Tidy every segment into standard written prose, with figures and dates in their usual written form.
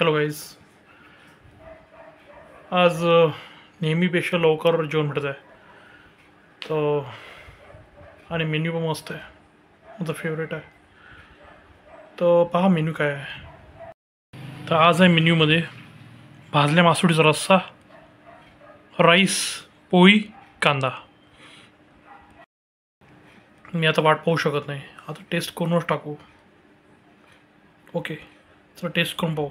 Hello guys. आज नेहमीपेक्षा लवकर जेवण भेटत आहे तर आणि मेन्यू पण मस्त आहे. माझा फेवरेट आहे. तर पहा मेन्यू काय आहे. तर आज आहे मेन्यूमध्ये भाजल्या मासोळीचा रस्सा, राईस, पोळी, कांदा. मी आता वाट पाहू शकत नाही. आता टेस्ट करूनच टाकू. ओके, चला टेस्ट करून पाहू.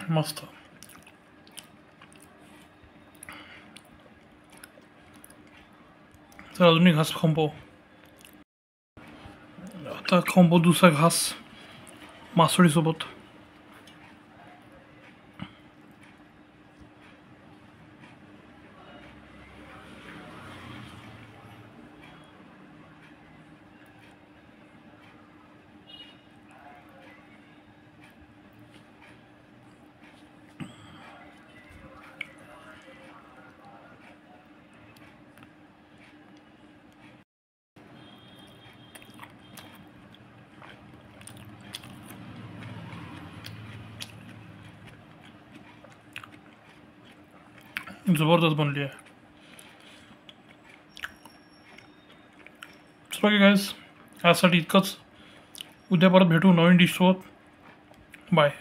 मस्त. तर अजून एक घास खाऊन पाहू. आता खाऊन पाहू दुसरा घास मासोळीसोबत. जबरदस्त बनली आहे. चला की गाईज, यासाठी इतकंच. उद्या परत भेटू नवीन डिशसोबत. बाय.